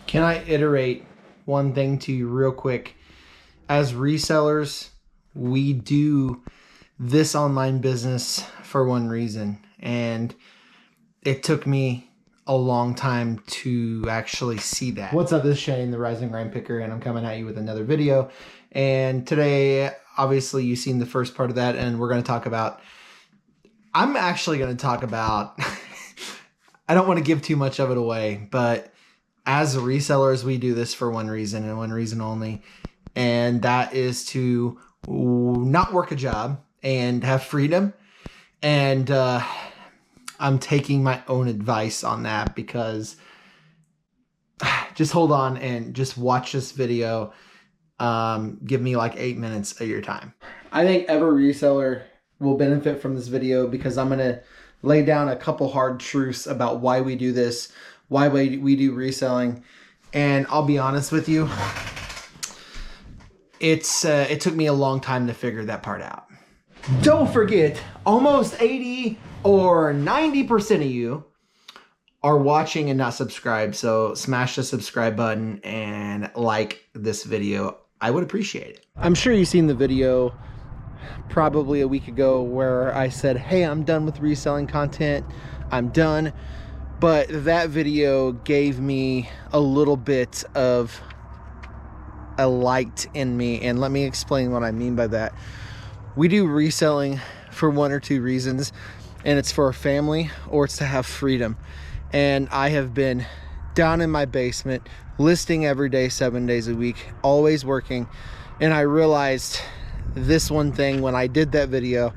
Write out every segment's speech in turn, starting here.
Can I iterate one thing to you real quick? As resellers, we do this online business for one reason, and it took me a long time to actually see that. What's up, this is Shane, the Rising Grind Picker, and I'm coming at you with another video. And today, obviously, you've seen the first part of that, and we're going to talk about, I'm actually going to talk about, I don't want to give too much of it away, but as resellers, we do this for one reason and one reason only, and that is to not work a job and have freedom. And I'm taking my own advice on that, because just hold on and just watch this video. Give me like 8 minutes of your time. I think every reseller will benefit from this video, because I'm going to lay down a couple hard truths about why we do this, why we do reselling. And I'll be honest with you, it took me a long time to figure that part out. Don't forget, almost 80 or 90% of you are watching and not subscribed. So smash the subscribe button and like this video. I would appreciate it. I'm sure you've seen the video probably a week ago where I said, hey, I'm done with reselling content. I'm done. But that video gave me a little bit of a light in me. And let me explain what I mean by that. We do reselling for one or two reasons, and it's for a family or it's to have freedom. And I have been down in my basement listing every day, 7 days a week, always working. And I realized this one thing when I did that video,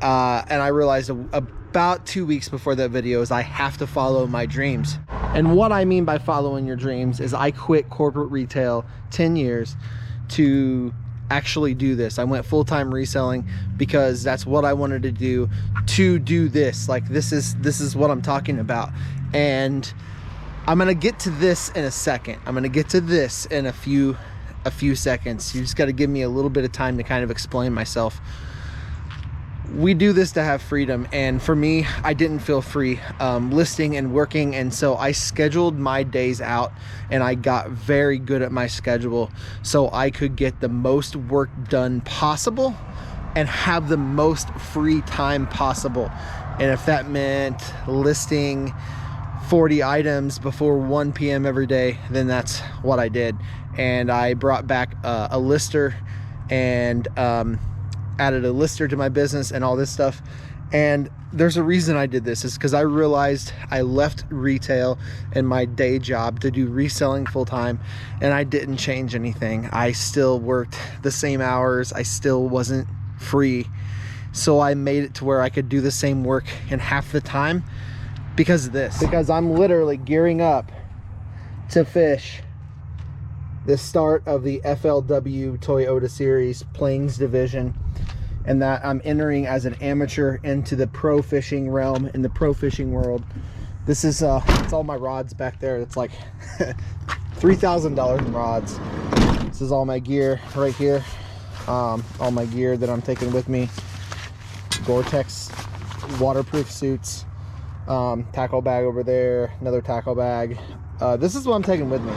and I realized about 2 weeks before that video, is I have to follow my dreams. And what I mean by following your dreams is I quit corporate retail 10 years to actually do this. I went full-time reselling because that's what I wanted to do this. Like, this is what I'm talking about. And I'm gonna get to this in a second. I'm gonna get to this in a few seconds. You just got to give me a little bit of time to kind of explain myself. We do this to have freedom, and for me, I didn't feel free listing and working, and so I scheduled my days out, and I got very good at my schedule so I could get the most work done possible and have the most free time possible. And if that meant listing 40 items before 1 p.m. every day, then that's what I did. And I brought back a lister and added a lister to my business and all this stuff. And there's a reason I did this. Is because I realized I left retail and my day job to do reselling full time, and I didn't change anything. I still worked the same hours. I still wasn't free. So I made it to where I could do the same work in half the time because of this. Because I'm literally gearing up to fish the start of the FLW Toyota Series Plains Division, and that I'm entering as an amateur into the pro fishing realm, in the pro fishing world. This is it's all my rods back there. It's like $3,000 in rods. This is all my gear right here. All my gear that I'm taking with me. Gore-Tex waterproof suits, tackle bag over there, another tackle bag. This is what I'm taking with me.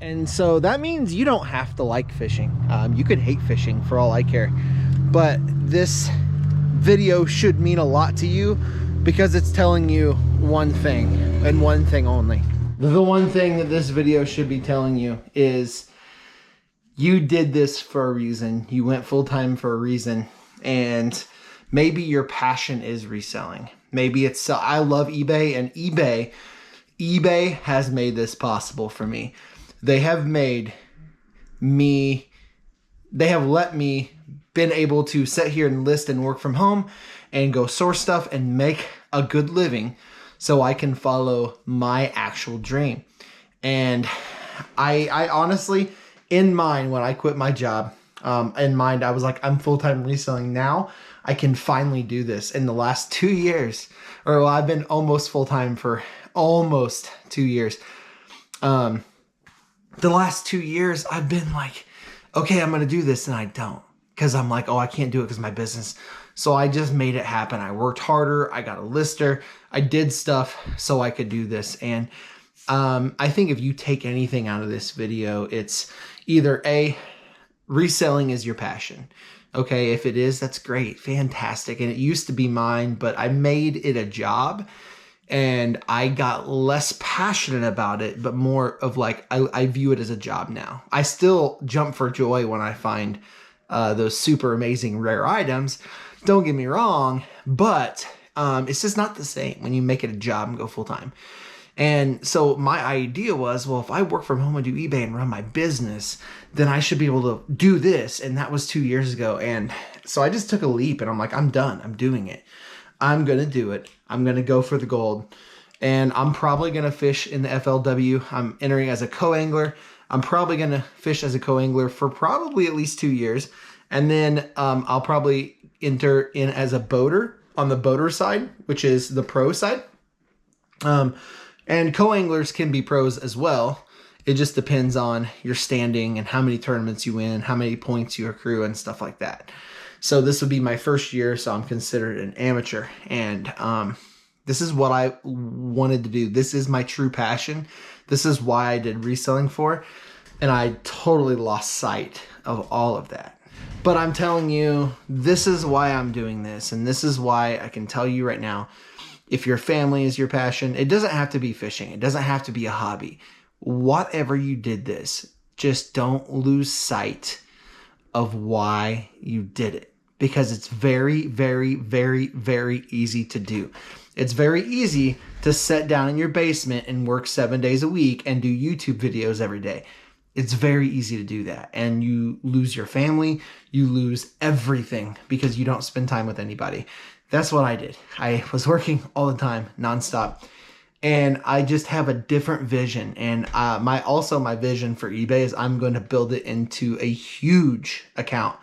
And so that means you don't have to like fishing. You could hate fishing for all I care. But this video should mean a lot to you, because it's telling you one thing and one thing only. The one thing that this video should be telling you is you did this for a reason. You went full-time for a reason. And maybe your passion is reselling. Maybe it's, I love eBay, and eBay has made this possible for me. They have let me been able to sit here and list and work from home and go source stuff and make a good living so I can follow my actual dream. And I honestly, in mind, when I quit my job, in mind, I was like, I'm full-time reselling now. I can finally do this. In the last 2 years, or well, I've been almost full-time for almost 2 years. The last 2 years, I've been like, okay, I'm going to do this, and I don't. Because I'm like, oh, I can't do it because my business. So I just made it happen. I worked harder. I got a lister. I did stuff so I could do this. And I think if you take anything out of this video, it's either A, reselling is your passion. Okay, if it is, that's great, fantastic. And it used to be mine, but I made it a job and I got less passionate about it, but more of like, I view it as a job now. I still jump for joy when I find those super amazing rare items. Don't get me wrong, but it's just not the same when you make it a job and go full time. And so my idea was, well, if I work from home and do eBay and run my business, then I should be able to do this. And that was 2 years ago. And so I just took a leap and I'm like, I'm done. I'm doing it. I'm going to do it. I'm going to go for the gold. And I'm probably going to fish in the FLW. I'm entering as a co-angler. I'm probably going to fish as a co-angler for probably at least 2 years. And then I'll probably enter in as a boater on the boater side, which is the pro side. And co-anglers can be pros as well. It just depends on your standing and how many tournaments you win, how many points you accrue and stuff like that. So this would be my first year, so I'm considered an amateur. And this is what I wanted to do. This is my true passion. This is why I did reselling for. And I totally lost sight of all of that. But I'm telling you, this is why I'm doing this. And this is why I can tell you right now, if your family is your passion, it doesn't have to be fishing. It doesn't have to be a hobby. Whatever you did this, just don't lose sight of why you did it. Because it's very, very, very, very easy to do. It's very easy to sit down in your basement and work 7 days a week and do YouTube videos every day. It's very easy to do that. And you lose your family. You lose everything because you don't spend time with anybody. That's what I did. I was working all the time, nonstop. And I just have a different vision. And my vision for eBay is I'm going to build it into a huge account.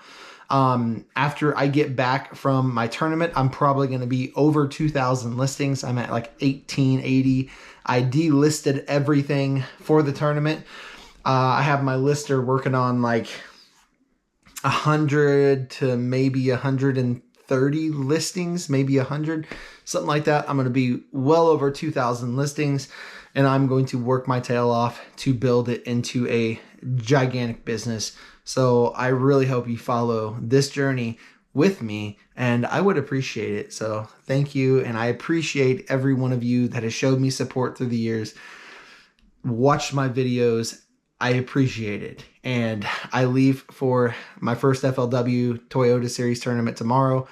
After I get back from my tournament, I'm probably going to be over 2,000 listings. I'm at like 1880. I delisted everything for the tournament. I have my lister working on like 100 to maybe 130 listings, maybe 100, something like that. I'm going to be well over 2,000 listings, and I'm going to work my tail off to build it into a gigantic business. So I really hope you follow this journey with me, and I would appreciate it. So thank you, and I appreciate every one of you that has showed me support through the years, watched my videos. I appreciate it. And I leave for my first FLW Toyota Series tournament tomorrow.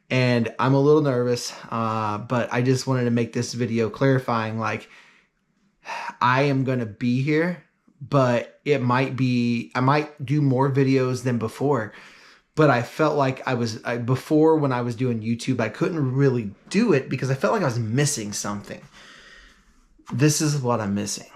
And I'm a little nervous, but I just wanted to make this video clarifying, like, I am going to be here, but I might do more videos than before. But I felt like before when I was doing YouTube, I couldn't really do it because I felt like I was missing something. This is what I'm missing.